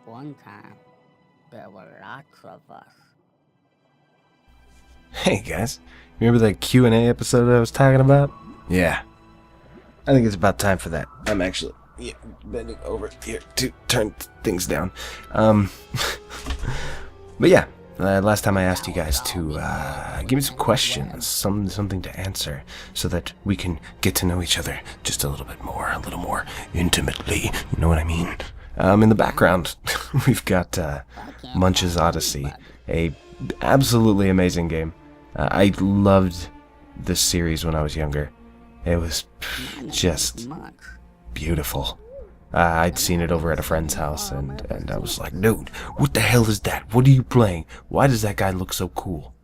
one time, there were lots of us. Hey guys, remember that Q&A episode I was talking about? Yeah, I think it's about time for that. I'm actually bending over here to turn things down. But yeah, last time I asked you guys to give me some questions, something to answer, so that we can get to know each other just a little more intimately. You know what I mean? In the background, we've got Munch's Oddysee, a absolutely amazing game. I loved this series when I was younger. It was just beautiful. I'd seen it over at a friend's house, and I was like, dude, what the hell is that? What are you playing? Why does that guy look so cool?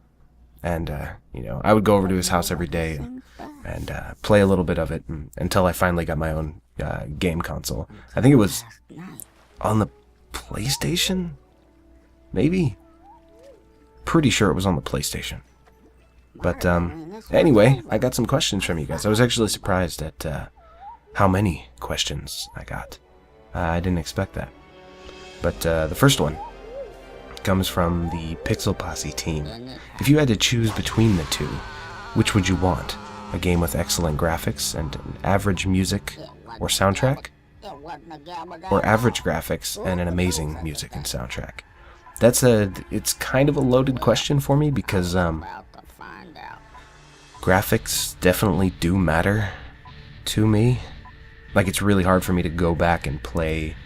And, I would go over to his house every day and play a little bit of it until I finally got my own game console. I think it was on the PlayStation? Maybe? Pretty sure it was on the PlayStation. But, anyway, I got some questions from you guys. I was actually surprised at how many questions I got. I didn't expect that. But the first one comes from the Pixel Posse team. If you had to choose between the two, which would you want? A game with excellent graphics and an average music or soundtrack? Or average graphics and an amazing music and soundtrack? It's kind of a loaded question for me because graphics definitely do matter to me. Like, it's really hard for me to go back and play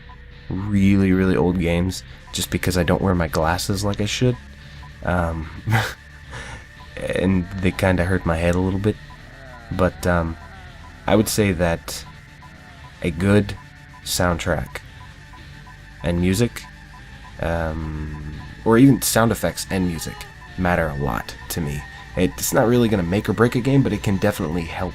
really, really old games just because I don't wear my glasses like I should. And they kind of hurt my head a little bit. But I would say that a good soundtrack and music, or even sound effects and music, matter a lot to me. It's not really going to make or break a game, but it can definitely help.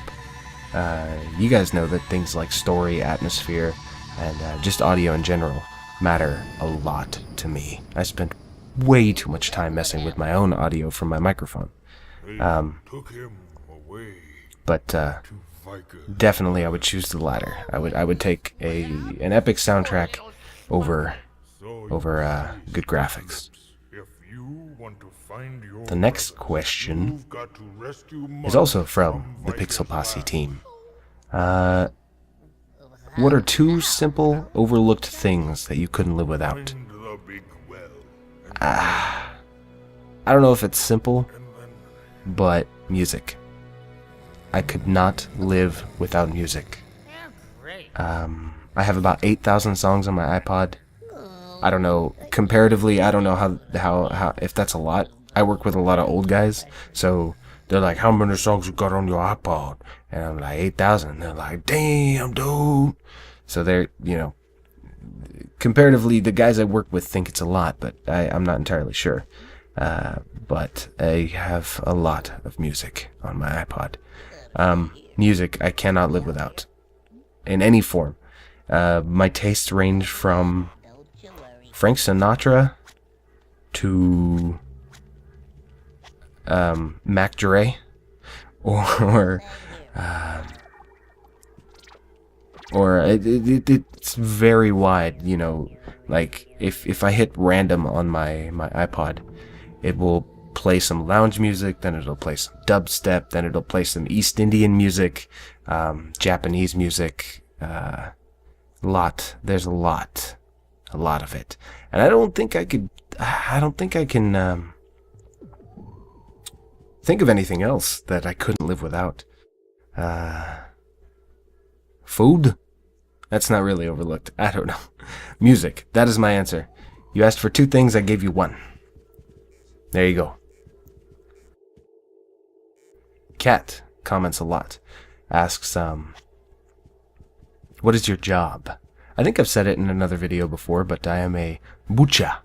You guys know that things like story, atmosphere, and just audio in general matter a lot to me. I spent way too much time messing with my own audio from my microphone. But definitely I would choose the latter. I would take an epic soundtrack over good graphics. The next question is also from the Pixel Posse team. What are two simple, overlooked things that you couldn't live without? I don't know if it's simple, but music. I could not live without music. I have about 8,000 songs on my iPod. I don't know, comparatively, I don't know how if that's a lot. I work with a lot of old guys, so they're like, how many songs you got on your iPod? And I'm like, 8,000. And they're like, damn, dude. So they're, comparatively, the guys I work with think it's a lot, but I'm not entirely sure. But I have a lot of music on my iPod. Music I cannot live without, in any form. My tastes range from Frank Sinatra to Mac Dre, or it's very wide. Like if I hit random on my iPod, it will play some lounge music, then it'll play some dubstep, then it'll play some East Indian music, Japanese music, there's a lot of it. And I don't think I can think of anything else that I couldn't live without. Food? That's not really overlooked. I don't know. Music. That is my answer. You asked for two things, I gave you one. There you go. Cat comments a lot. Asks, what is your job? I think I've said it in another video before, but I am a bucha.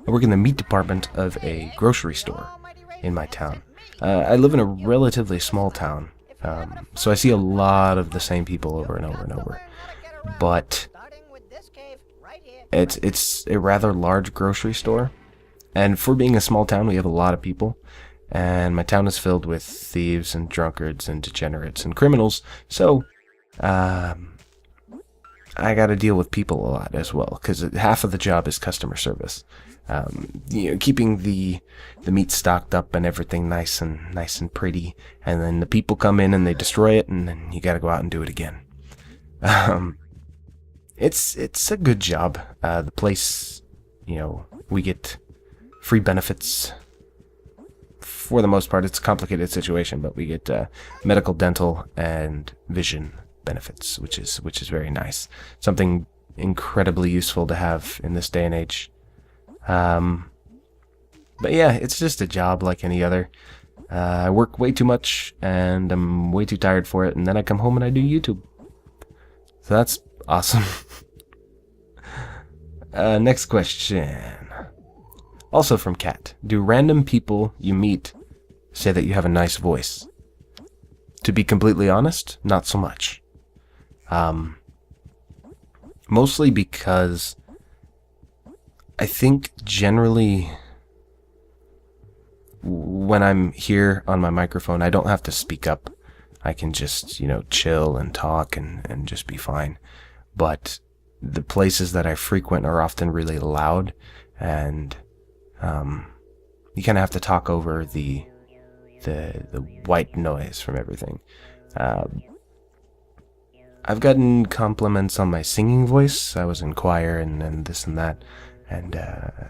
I work in the meat department of a grocery store in my town. I live in a relatively small town, so I see a lot of the same people over and over and over. But it's a rather large grocery store, and for being a small town, we have a lot of people. And my town is filled with thieves and drunkards and degenerates and criminals, so I got to deal with people a lot as well, because half of the job is customer service. Keeping the meat stocked up and everything nice and pretty, and then the people come in and they destroy it, and then you got to go out and do it again. It's a good job. The place, we get free benefits. For the most part, it's a complicated situation, but we get medical, dental, and vision benefits, which is very nice. Something incredibly useful to have in this day and age. But yeah, it's just a job like any other. I work way too much, and I'm way too tired for it, and then I come home and I do YouTube. So that's awesome. Next question. Also from Kat. Do random people you meet say that you have a nice voice? To be completely honest, not so much. Mostly because I think generally when I'm here on my microphone, I don't have to speak up. I can just, chill and talk and just be fine. But the places that I frequent are often really loud, and you kind of have to talk over the white noise from everything. I've gotten compliments on my singing voice. I was in choir and this and that, and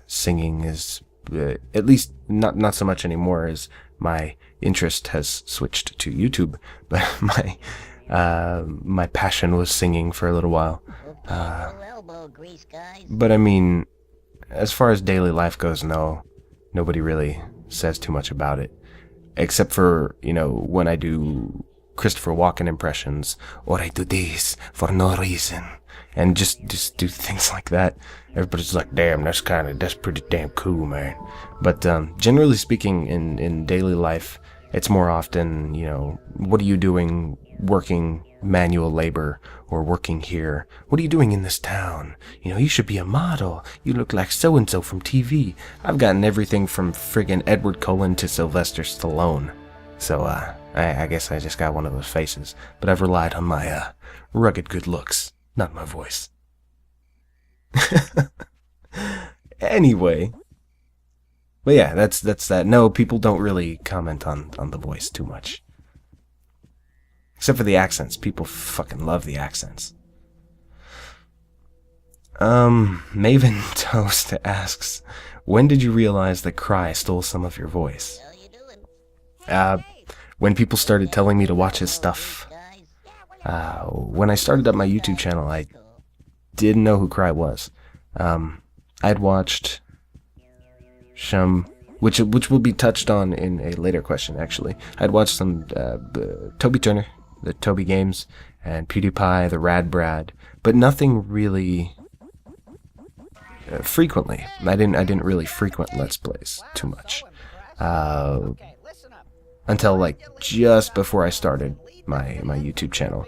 singing is at least not so much anymore, as my interest has switched to YouTube. But my passion was singing for a little while. But I mean, as far as daily life goes, nobody really says too much about it, except for when I do Christopher Walken impressions, or I do this for no reason, and just do things like that. Everybody's like, damn, that's pretty damn cool, man. But generally speaking, in daily life, it's more often, what are you doing working manual labor or working here? What are you doing in this town? You should be a model. You look like so-and-so from TV. I've gotten everything from friggin' Edward Cullen to Sylvester Stallone. So, I guess I just got one of those faces, but I've relied on my rugged good looks, not my voice. Anyway, but yeah, that's that. No, people don't really comment on the voice too much, except for the accents. People fucking love the accents. Maven Toast asks, when did you realize that Cry stole some of your voice? When people started telling me to watch his stuff. When I started up my YouTube channel, I didn't know who Cry was. I'd watched some, which will be touched on in a later question, actually. I'd watched some Toby Turner, the Toby Games, and PewDiePie, the Rad Brad, but nothing really frequently. I didn't really frequent Let's Plays too much. Until like just before I started my YouTube channel.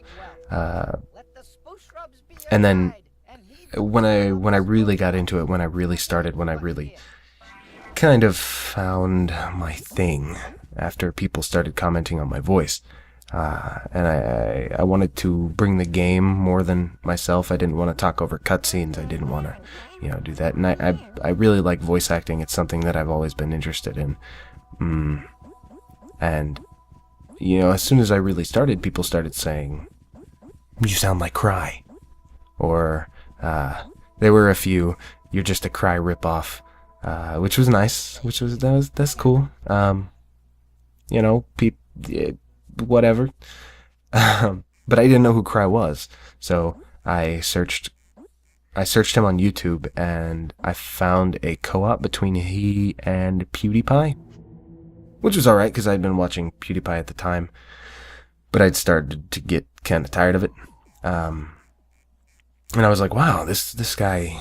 And then when I really got into it, when I really kind of found my thing after people started commenting on my voice. And I wanted to bring the game more than myself. I didn't want to talk over cutscenes. I didn't want to, do that. And I really like voice acting. It's something that I've always been interested in. And, as soon as I really started, people started saying, you sound like Cry. Or, there were a few, you're just a Cry ripoff, which was nice, that's cool. Whatever. But I didn't know who Cry was, so I searched him on YouTube, and I found a co-op between he and PewDiePie, which was alright, because I'd been watching PewDiePie at the time, but I'd started to get kind of tired of it. And I was like, wow, this guy,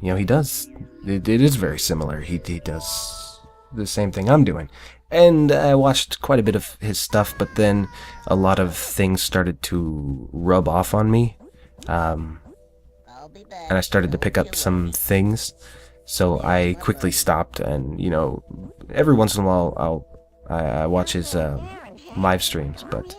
it is very similar. He does the same thing I'm doing. And I watched quite a bit of his stuff, but then a lot of things started to rub off on me. And I started to pick up some things. So I quickly stopped, and, every once in a while I watch his live streams, but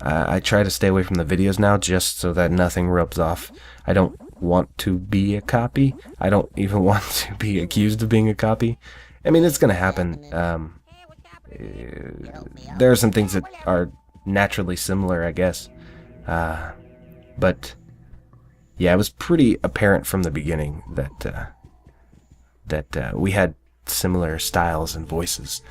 I try to stay away from the videos now just so that nothing rubs off. I don't want to be a copy. I don't even want to be accused of being a copy. I mean, it's gonna happen. There are some things that are naturally similar, I guess. But yeah, it was pretty apparent from the beginning that we had similar styles and voices.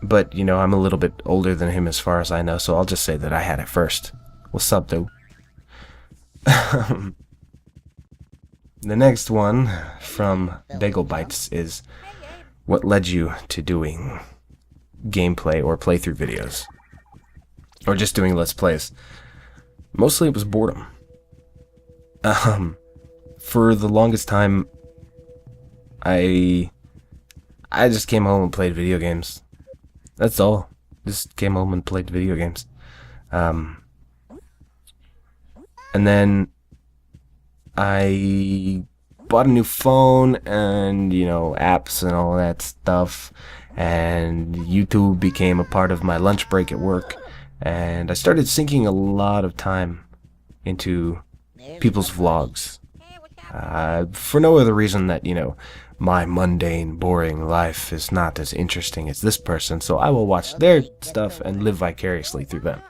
But, you know, I'm a little bit older than him as far as I know, so I'll just say that I had it first. What's up, though? The next one from Bagel Bites is, what led you to doing gameplay or playthrough videos? Or just doing Let's Plays? Mostly it was boredom. For the longest time, I just came home and played video games. That's all. Just came home and played video games. And then I bought a new phone and, you know, apps and all that stuff. And YouTube became a part of my lunch break at work. And I started sinking a lot of time into people's vlogs. For no other reason that, you know, my mundane, boring life is not as interesting as this person, so I will watch their stuff and live vicariously through them.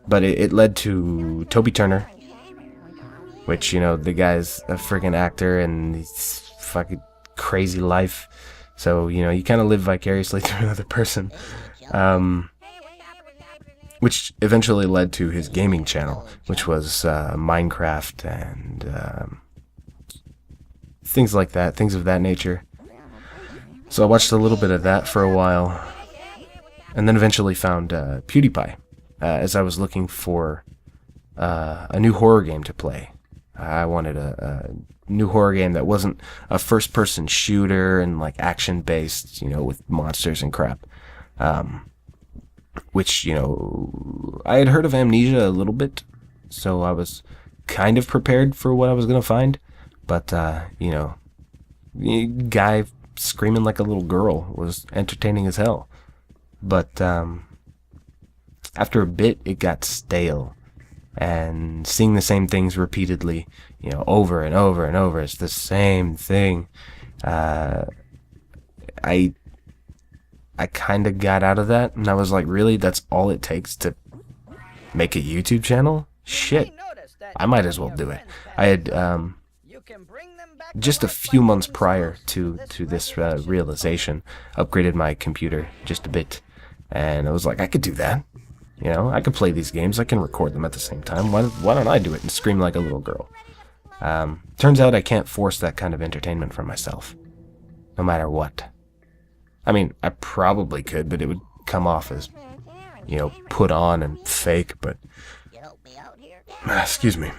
But it led to Toby Turner, which, you know, the guy's a friggin' actor and he's fucking crazy life, so, you know, you kind of live vicariously through another person. Which eventually led to his gaming channel, which was Minecraft and things like that, things of that nature. So I watched a little bit of that for a while, and then eventually found PewDiePie, as I was looking for a new horror game to play. I wanted a new horror game that wasn't a first-person shooter and like action-based, you know, with monsters and crap. Which, you know, I had heard of Amnesia a little bit, so I was kind of prepared for what I was going to find. But, you know, the guy screaming like a little girl was entertaining as hell. But after a bit, it got stale. And seeing the same things repeatedly, you know, over and over and over, it's the same thing. I kind of got out of that, and I was like, really? That's all it takes to make a YouTube channel? Shit. I might as well do it. I had, just a few months prior to this realization, upgraded my computer just a bit, and I was like, I could do that. You know, I could play these games, I can record them at the same time. Why don't I do it and scream like a little girl? Turns out I can't force that kind of entertainment from myself, no matter what. I mean, I probably could, but it would come off as, you know, put on and fake, but... excuse me.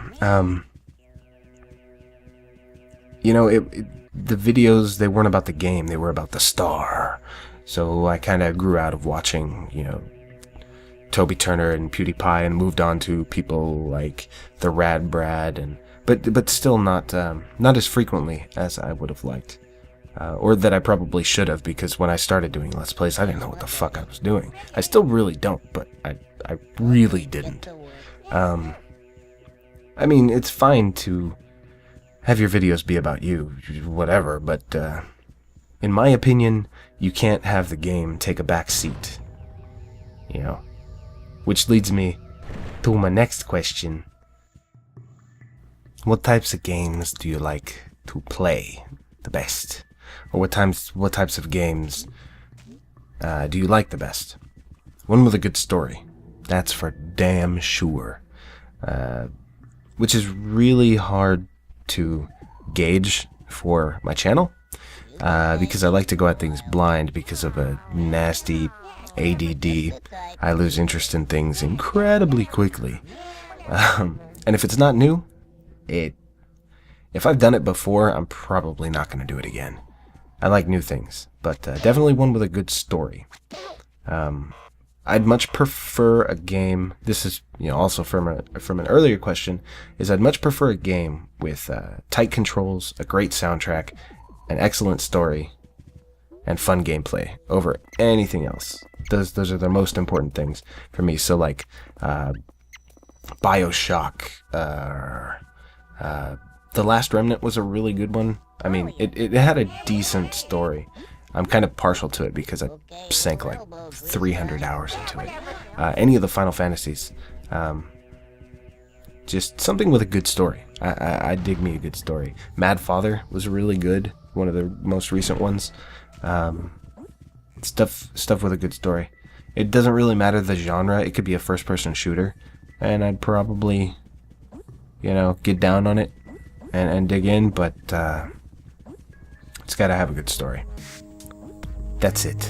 You know, the videos, they weren't about the game, they were about the star. So I kind of grew out of watching, you know, Toby Turner and PewDiePie and moved on to people like the Rad Brad, and but still not as frequently as I would have liked. Or that I probably should have, because when I started doing Let's Plays, I didn't know what the fuck I was doing. I still really don't, but I really didn't. I mean, it's fine to have your videos be about you, whatever, but in my opinion, you can't have the game take a back seat. You know? Which leads me to my next question. What types of games do you like to play the best? Or what types of games do you like the best? One with a good story. That's for damn sure. Which is really hard to gauge for my channel. Because I like to go at things blind because of a nasty ADD. I lose interest in things incredibly quickly. And if it's not new, if I've done it before, I'm probably not going to do it again. I like new things, but definitely one with a good story. I'd much prefer a game, this is, you know, also from an earlier question, is I'd much prefer a game with tight controls, a great soundtrack, an excellent story, and fun gameplay over anything else. Those are the most important things for me. So like BioShock, The Last Remnant was a really good one. I mean, it had a decent story. I'm kind of partial to it because I sank like 300 hours into it. Any of the Final Fantasies, just something with a good story. I dig me a good story. Mad Father was really good, one of the most recent ones. Stuff with a good story. It doesn't really matter the genre. It could be a first-person shooter, and I'd probably, get down on it and dig in, but it's got to have a good story. That's it.